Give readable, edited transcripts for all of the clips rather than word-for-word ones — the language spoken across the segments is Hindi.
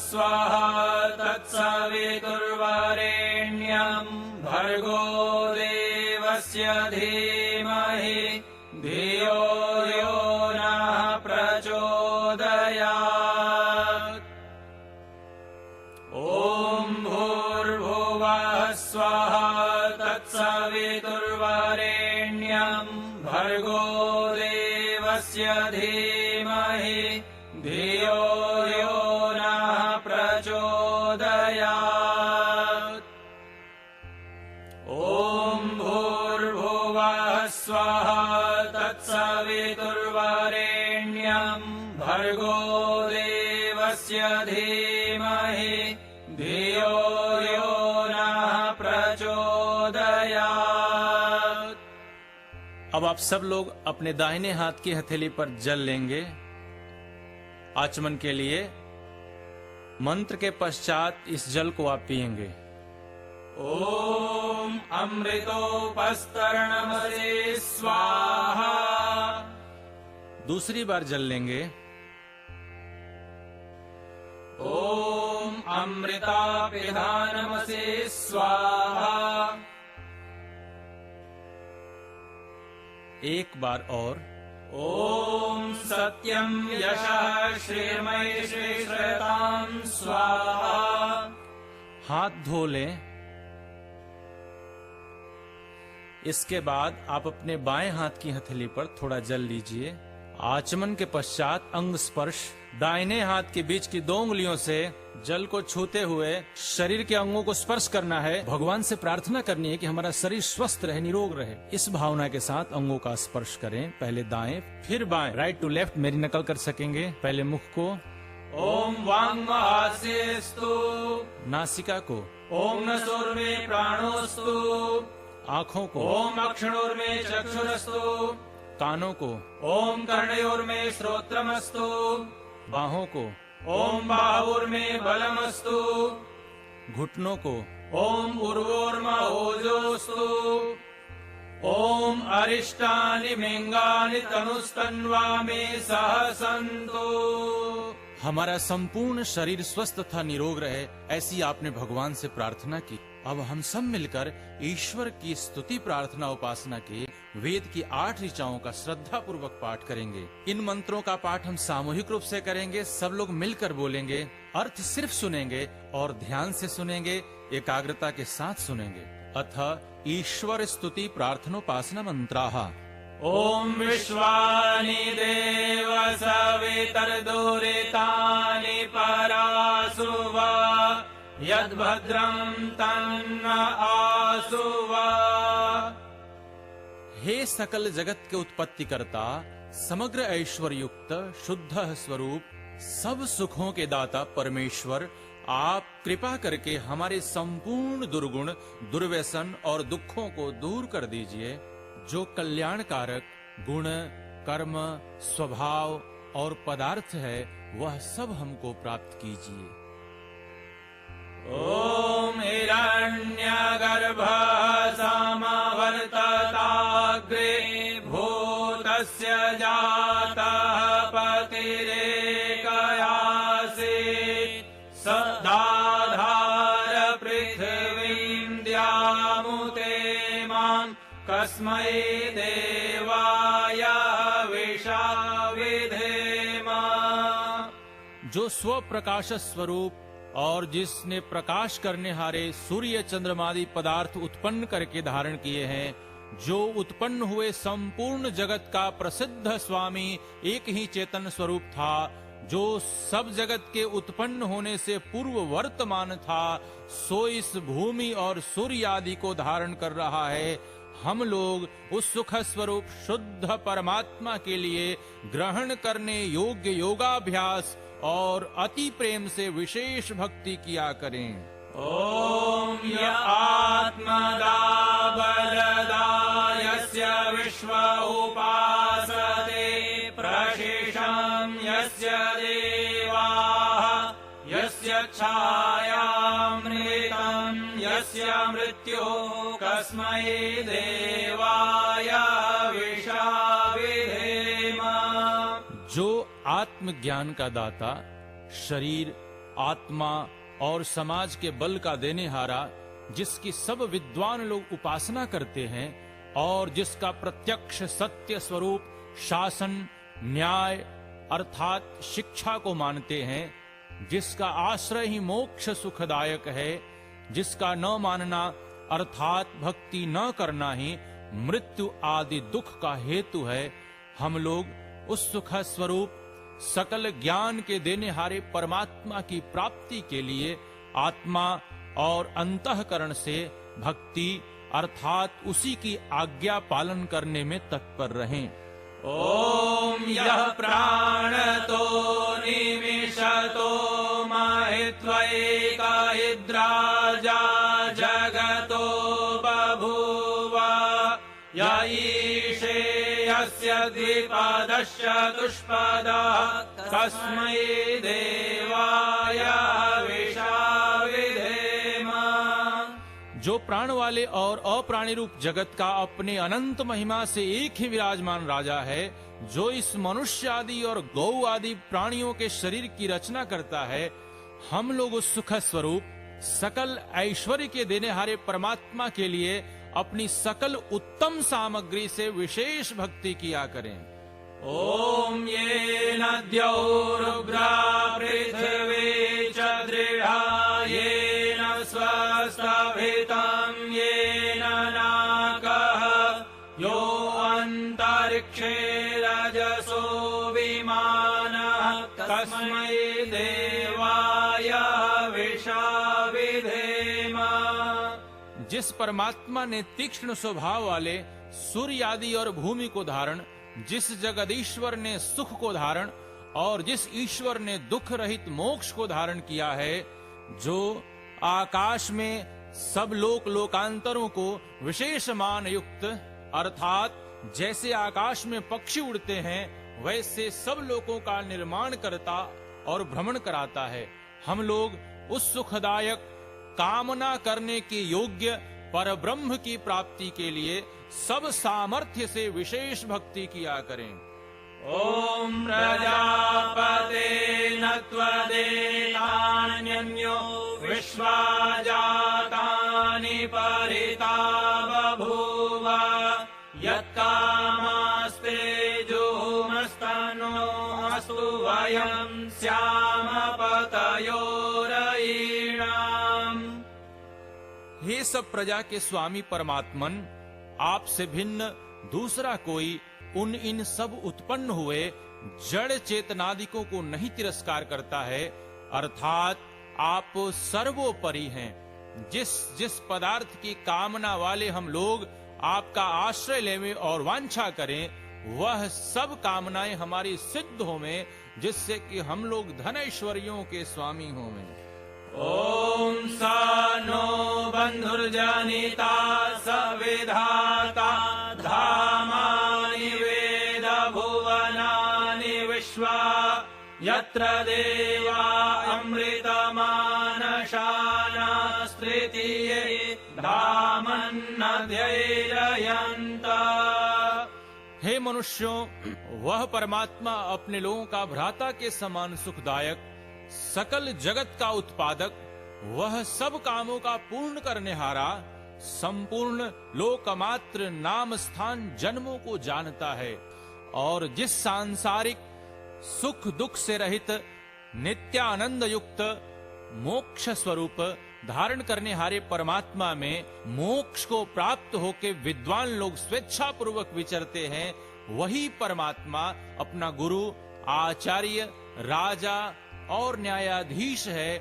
स्वाहा तत्सवितुर्वरेण्यम् भर्गो देवस्य धीमहि धियो यो नः प्रचोदयात्। ॐ भूर्भुवः स्वः तत्सवितुर्वरेण्यम् भर्गो देवस्य धीमहि धियो यो नः प्रचोदयात्। ॐ भूर्भुवः स्वः तत्सवितुर्वरेण्यम् भर्गो देवस्य धीमहि धियो यो नः प्रचोदयात्। अब आप सब लोग अपने दाहिने हाथ की हथेली पर जल लेंगे। आचमन के लिए मंत्र के पश्चात इस जल को आप पिएंगे। ओम अमृतोपस्तरणमसे स्वाहा। दूसरी बार जल लेंगे। ओम अमृतापिधानमसे स्वाहा। एक बार और। ओम सत्यम यशः श्रीर्मयि श्रीश्रतां स्वाहा। हाथ धो लें। इसके बाद आप अपने बाएं हाथ की हथेली पर थोड़ा जल लीजिए। आचमन के पश्चात अंग स्पर्श, दाहिने हाथ के बीच की 2 उंगलियों से जल को छूते हुए शरीर के अंगों को स्पर्श करना है। भगवान से प्रार्थना करनी है कि हमारा शरीर स्वस्थ रहे, निरोग रहे। इस भावना के साथ अंगों का स्पर्श करें। पहले दाएं फिर बाएं, राइट टू लेफ्ट मेरी नकल कर सकेंगे। पहले मुख को। ओम वाङ्महास्यस्तु। नासिका को। ओम नसोर्मे प्राणोस्तु। आँखों को। ओम अक्षणोर्मे चक्षुरस्तु। कानों को। ओम कर्णयोर्मे श्रोत्रमस्तु। बाहों को। ओम बाहुर्मे बलमस्तु। घुटनों को। ओम उर्वोर्मा ओजोस्तु। ओम अरिष्टानि मिंगानि तनुस्तन्वा मे सह सन्तु। हमारा संपूर्ण शरीर स्वस्थ तथा निरोग रहे, ऐसी आपने भगवान से प्रार्थना की। अब हम सब मिलकर ईश्वर की स्तुति प्रार्थना उपासना के वेद की 8 ऋचाओं का श्रद्धा पूर्वक पाठ करेंगे। इन मंत्रों का पाठ हम सामूहिक रूप से करेंगे। सब लोग मिलकर बोलेंगे, अर्थ सिर्फ सुनेंगे और ध्यान से सुनेंगे, एकाग्रता के साथ सुनेंगे। अथ ईश्वर स्तुति प्रार्थनोपासना मंत्राः। ओम विश्वानि देव सवितर्दुरितानि परासुवा यद्भद्रं तन्न आसुवा। हे सकल जगत के उत्पत्ति करता, समग्र ऐश्वर्य युक्त शुद्ध स्वरूप, सब सुखों के दाता परमेश्वर, आप कृपा करके हमारे संपूर्ण दुर्गुण, दुर्व्यसन और दुखों को दूर कर दीजिए। जो कल्याणकारक गुण, कर्म, स्वभाव और पदार्थ है, वह सब हमको प्राप्त कीजिए। ओम हिरण्यगर्भः समवर्तताग्रे भूतस्य जातः पतिरेकयासीत् सदाधार पृथिवीं द्यामुते मां कस्मै देवाय विशा विधेमा। जो स्व प्रकाश स्वरूप और जिसने प्रकाश करने हारे सूर्य चंद्रमादि पदार्थ उत्पन्न करके धारण किए हैं, जो उत्पन्न हुए संपूर्ण जगत का प्रसिद्ध स्वामी एक ही चेतन स्वरूप था, जो सब जगत के उत्पन्न होने से पूर्व वर्तमान था, सो इस भूमि और सूर्य आदि को धारण कर रहा है। हम लोग उस सुख स्वरूप शुद्ध परमात्मा के लिए ग्रहण करने योग्य योगाभ्यास और अति प्रेम से विशेष भक्ति किया करें। ओम य आत्मदा बलदा यस्य विश्व उपासते प्रशिषं यस्य देवाः यस्य छायामृतं यस्य मृत्युः कस्मै देवाय विशा विधेम। जो आत्मज्ञान का दाता, शरीर, आत्मा और समाज के बल का देनेहारा, जिसकी सब विद्वान लोग उपासना करते हैं और जिसका प्रत्यक्ष सत्य स्वरूप शासन, न्याय अर्थात शिक्षा को मानते हैं, जिसका आश्रय ही मोक्ष सुखदायक है, जिसका न मानना अर्थात भक्ति न करना ही मृत्यु आदि दुख का हेतु है, हम लोग उस सुख स्वरूप सकल ज्ञान के देनेहारे परमात्मा की प्राप्ति के लिए आत्मा और अंतःकरण से भक्ति अर्थात उसी की आज्ञा पालन करने में तत्पर रहें। ओम यः प्राणतो निमिषतो महित्वैका इद्राजा जगतो बभूव य ईशे यस्य द्विपादश्च दुष्पदः तस्मै देवाय विशाविधेम। जो प्राण वाले और अप्राणी रूप जगत का अपने अनंत महिमा से एक ही विराजमान राजा है, जो इस मनुष्य आदि और गौ आदि प्राणियों के शरीर की रचना करता है, हम लोग उस सुख स्वरूप सकल ऐश्वर्य के देनेहारे परमात्मा के लिए अपनी सकल उत्तम सामग्री से विशेष भक्ति किया करें। ओम येन द्यौरुग्रा पृथिवी च दृढा येन स्वस्तभितं येन नाकः यो अन्तरिक्षे रजसो विमानः तस्मै देवाय विशाविधेम। जिस परमात्मा ने तीक्ष्ण स्वभाव वाले सूर्य आदि और भूमि को धारण, जिस जगदीश्वर ने सुख को धारण और जिस ईश्वर ने दुख रहित मोक्ष को धारण किया है, जो आकाश में सब लोकांतरों को विशेष मान युक्त अर्थात जैसे आकाश में पक्षी उड़ते हैं वैसे सब लोकों का निर्माण करता और भ्रमण कराता है, हम लोग उस सुखदायक कामना करने के योग्य परब्रह्म की प्राप्ति के लिए सब सामर्थ्य से विशेष भक्ति किया करें। ओम प्रजापते त्वदेतान्यो विश्वा जातानि परिता बभूव यत्कामास्ते जुहुमस्तनो अस्तु वयं स्याम पतयोरयीणाम्। हे सब प्रजा के स्वामी परमात्मन, आपसे भिन्न दूसरा कोई उन इन सब उत्पन्न हुए जड़ चेतनादिकों को नहीं तिरस्कार करता है, अर्थात आप सर्वोपरि हैं। जिस जिस पदार्थ की कामना वाले हम लोग आपका आश्रय लेवें और वांछा करें, वह सब कामनाएं हमारी सिद्ध होवें, जिससे कि हम लोग धन ऐश्वर्यों के स्वामी होवें। ओम स नो बंधुर्जनिता सविधाता धामानि वेद भुवनानि विश्वा यत्र देवा अमृतमानशानास्तृतीये धामन्नध्यैरयन्त। हे मनुष्यों, वह परमात्मा अपने लोगों का भ्राता के समान सुखदायक, सकल जगत का उत्पादक, वह सब कामों का पूर्ण करने हारा, संपूर्ण लोकमात्र नाम स्थान जन्मों को जानता है और जिस सांसारिक सुख दुख से रहित नित्यानंद युक्त मोक्ष स्वरूप धारण करने हारे परमात्मा में मोक्ष को प्राप्त होके विद्वान लोग स्वेच्छा पूर्वक विचरते हैं, वही परमात्मा अपना गुरु, आचार्य, राजा और न्यायाधीश है।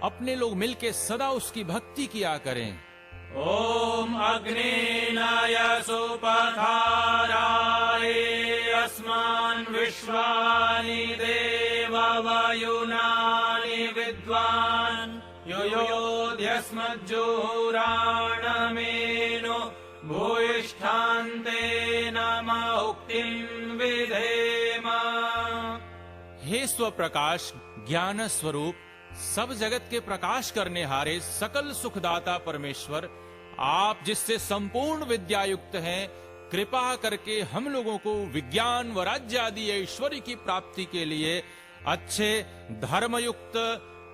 अपने लोग मिलके सदा उसकी भक्ति किया करें। ओम अग्नेनाय सुपथाराय अस्मान् विश्वानि देववयुनानि विद्वान् योयोध्यस्मज्जुहुराणमेनो भूयिष्ठान्ते नमः उक्तिं विधेम। हे स्वप्रकाश ज्ञान स्वरूप सब जगत के प्रकाश करने हारे सकल सुखदाता परमेश्वर, आप जिससे संपूर्ण विद्या युक्त हैं, कृपा करके हम लोगों को विज्ञान व राज्य आदि ऐश्वर्य की प्राप्ति के लिए अच्छे धर्मयुक्त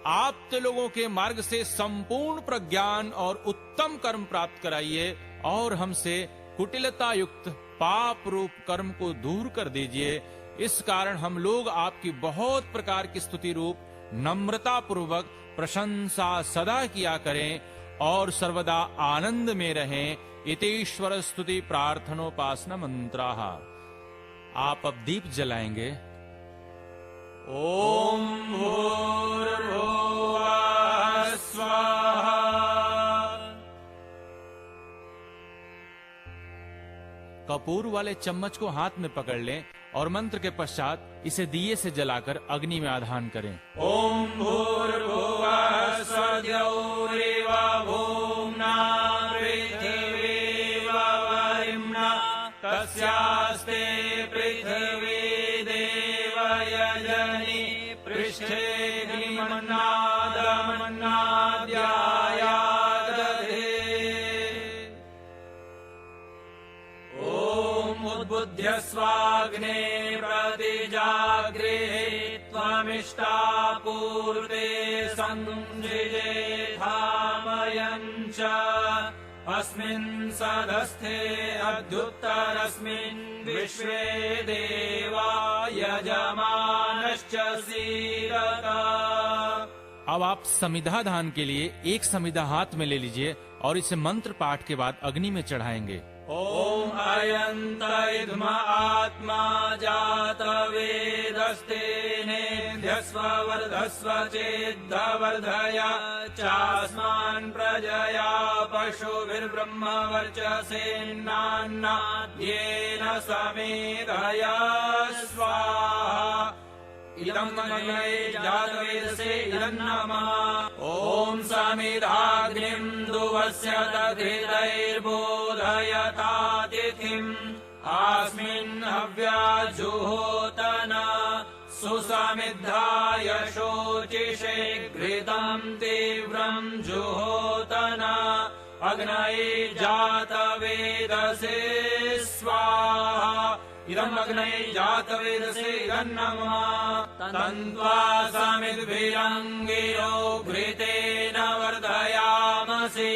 आप लोगों के मार्ग से संपूर्ण प्रज्ञान और उत्तम कर्म प्राप्त कराइए और हमसे कुटिलता युक्त पाप रूप कर्म को दूर कर दीजिए। इस कारण हम लोग आपकी बहुत प्रकार की स्तुति रूप नम्रता पूर्वक प्रशंसा सदा किया करें और सर्वदा आनंद में रहें। इतीश्वर स्तुति प्रार्थनोपासना मंत्राः। आप अब दीप जलाएंगे। ओम भूर्भुवः स्वाहा। कपूर वाले चम्मच को हाथ में पकड़ लें और मंत्र के पश्चात इसे दिए से जलाकर अग्नि में आधान करें। ओम भूर्भुवः स्वद्यौरेवा भूम्ना पृथिवी वरिम्ना तस्यास्ते पृथिवी देव यजनि पृष्ठे मन्नाद्यायादधे। ओम उद्बुध्यस्वाग्ने प्रतिजाग्रे त्वमिष्टापूर्ते संसृजे धामयञ्च अस्मिन् सदस्थे अद्युत्तरस्मिन् विश्वे देवा यजमानश्च सीदत। अब आप समिधा दान के लिए एक समिधा हाथ में ले लीजिए और इसे मंत्र पाठ के बाद अग्नि में चढ़ाएंगे। ओम अयंत इद्म आत्मा जात वेदस्तेनेध्यस्व वर्धस्व चेद्धवर्धय चास्मान् प्रजया पशुभिर्ब्रह्म वर्चसेन्नान्नाद्येन समेधय स्वाहा। इदं मग्ने जातवेदसे इदन्नमा। ओम समिधाग्निं दुवस्य तद्हृदैर्बोधयतातिथिम् अस्मिन् हव्याजुहोतन सुसमिद्धाय शोचिषे घृतं तीव्रं जुहोतन अग्नये जातवेदसे स्वाहा। इदं अग्नये जातवेदसे इदन्नमा। तन्त्वा समिद्भिरङ्गिरो घृतेन वर्धयामसि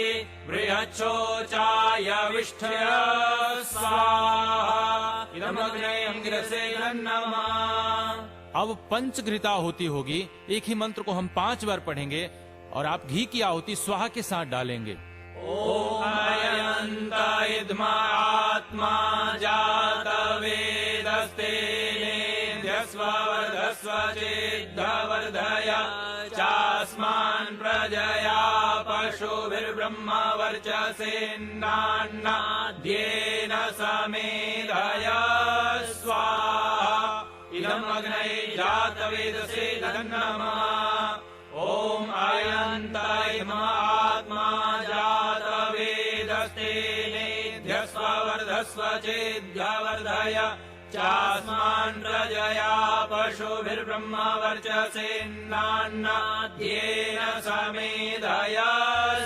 बृहच्छोचाय विष्ठय स्वाहा। इदं अग्नये अंगिरसे इदन्नमा। अब पंचघृता आहुति होगी। एक ही मंत्र को हम 5 बार पढ़ेंगे और आप घी की आहुति स्वाहा के साथ डालेंगे। ओम अयंत इद्म आत्मा जात वेदस्तेनेध्यस्व वर्धस्व चेद्धवर्धय चास्मान् प्रजया पशुभिर्ब्रह्म वर्चसेन्नान्नाद्येन समेधय स्वाहा। इदं अग्नये जातवेदसे इदन्नमा। ओम अयंत इद्म आत्मा जात वेदस्तेनेध्यस्व वर्धस्व चेद्धवर्धय चास्मान् प्रजया पशुभिर्ब्रह्म वर्चसेन्नान्नाद्येन समेधय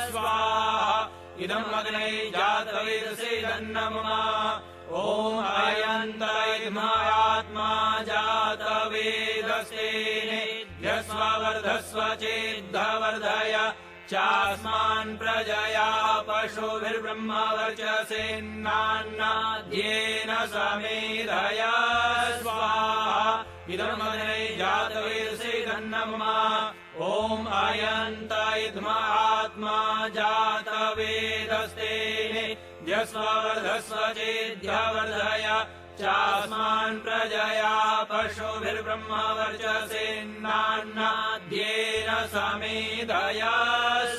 स्वाहा। इदं अग्नये जातवेदसे इदन्नमा। ओम अयंत इद्म आत्मा जात वेदस्तेनेध्यस्व वर्धस्व चेद्धवर्धय चास्मान् प्रजया पशुभिर्ब्रह्म वर्चसेन्नान्नाद्येन समेधय स्वाहा। इदं अग्नये जातवेदसे इदन्नमा। ओम अयंत इद्म आत्मा जात वेदस्तेनेध्यस्व वर्धस्व चेद्धवर्धय चास्मान् प्रजया पशुभिर्ब्रह्म वर्चसेन्नान्नाद्येन समेधय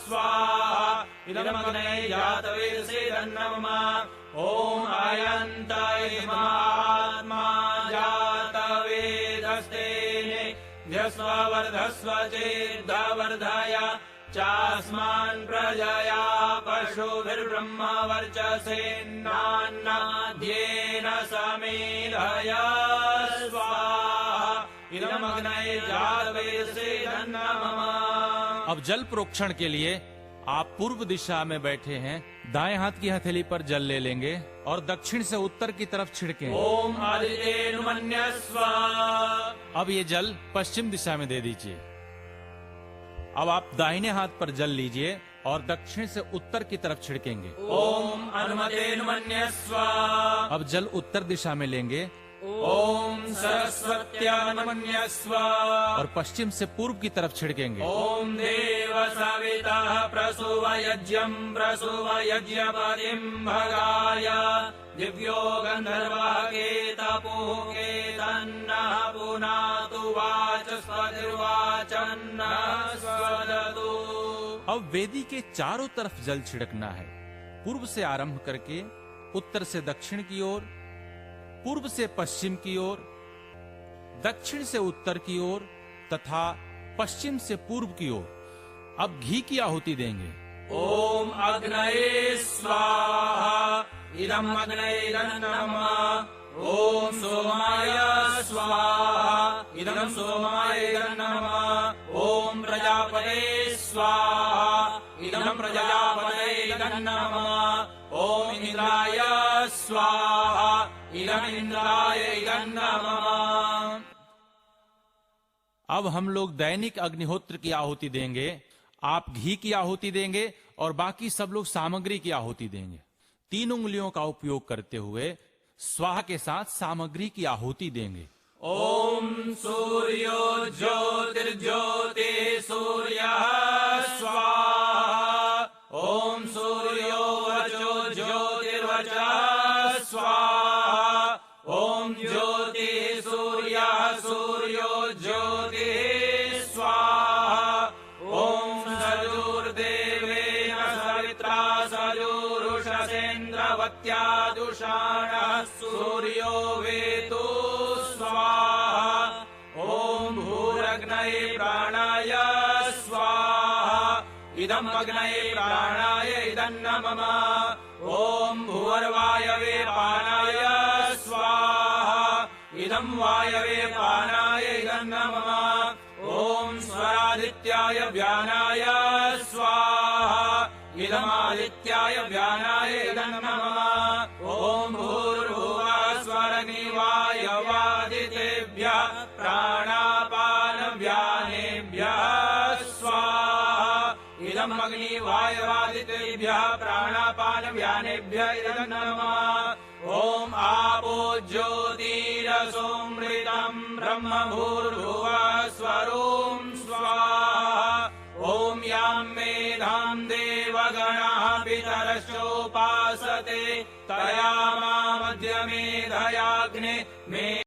स्वाहा। इदं अग्नये जातवेदसे इदन्नमा। ओम अयंत इद्म आत्मा जात वेदस्तेनेध्यस्व वर्धस्व चेद्धवर्धय चास्मान् प्रजया पशुभिर्ब्रह्म वर्चसेन्नान्नाद्येन समेधय स्वाहा। इदं अग्नये जातवेदसे इदन्नमा। अब जल प्रोक्षण के लिए आप पूर्व दिशा में बैठे हैं। दाएं हाथ की हथेली पर जल ले लेंगे और दक्षिण से उत्तर की तरफ छिड़कें। ओम आदितेनुमन्यस्व। अब ये जल पश्चिम दिशा में दे दीजिए। अब आप दाहिने हाथ पर जल लीजिए और दक्षिण से उत्तर की तरफ छिड़केंगे। ओम अनुमतेन्मन्यस्व। अब जल उत्तर दिशा में लेंगे ओम सरस्वत्यानुमन्यस्व। और पश्चिम से पूर्व की तरफ छिड़केंगे। ओम देव सविता प्रसूव यज्ञम प्रसूव यज्ञपतिम भगाय दिव्यो गंधर्वः केतपुः केतन्नः पुनातु वाचस्पतिर्वाचन्नः स्वदतु। अब वेदी के चारों तरफ जल छिड़कना है। पूर्व से आरंभ करके उत्तर से दक्षिण की ओर, पूर्व से पश्चिम की ओर, दक्षिण से उत्तर की ओर तथा पश्चिम से पूर्व की ओर। अब घी की आहुति देंगे। ओम अग्नये स्वाहा इदम् अग्नये नमः। ओम सोमाय स्वाहा इदम् सोमाय नमः। ओम प्रजापते स्वाहा इदम् प्रजापते नमः। ओम इंद्राय स्वाहा इदम् इंद्राय नमः। अब हम लोग दैनिक अग्निहोत्र की आहुति देंगे। आप घी की आहुति देंगे और बाकी सब लोग सामग्री की आहुति देंगे। 3 उंगलियों का उपयोग करते हुए स्वाहा के साथ सामग्री की आहुति देंगे। ओम सूर्यो ज्योतिर्ज्योति सूर्यः स्वाहा। ओम सूर्यो वचो ज्योतिर्वचः स्वाहा। ओम ज्योति सूर्यः सूर्यो ज्योतिः स्वाहा। ओम सजुर्देवेन सवित्रा सजुरुषसेन्द्रवत्यादुषाणः सूर्यो वेतो स्वाहा। ओम भूरग्नये प्राणाय स्वाहा इदम् अग्नये प्राणाय इदम् नमः। ओम भूर्वायवे पानाय स्वाहा इदम् वायवे पानाय इदम् नमः। ओम स्वरादित्याय व्यानाय स्वाहा इदमादित्याय व्यानाय इदम् नमः। ओम भूर्भुवः स्वरग्निवायवादितेभ्यः प्राणापानव्यानेभ्यः स्वाहा इदम् अग्निवायवादितेभ्यः प्राणापानव्यानेभ्यः इदम् नमः। ओम आपो ज्योतिरसोमृतम् ब्रह्म भूर्भुवः स्वरोम स्वाहा। ओम यां मेधां देवगणाः पितरश्चोपासते तया मा मध्यमेधयाग्ने मे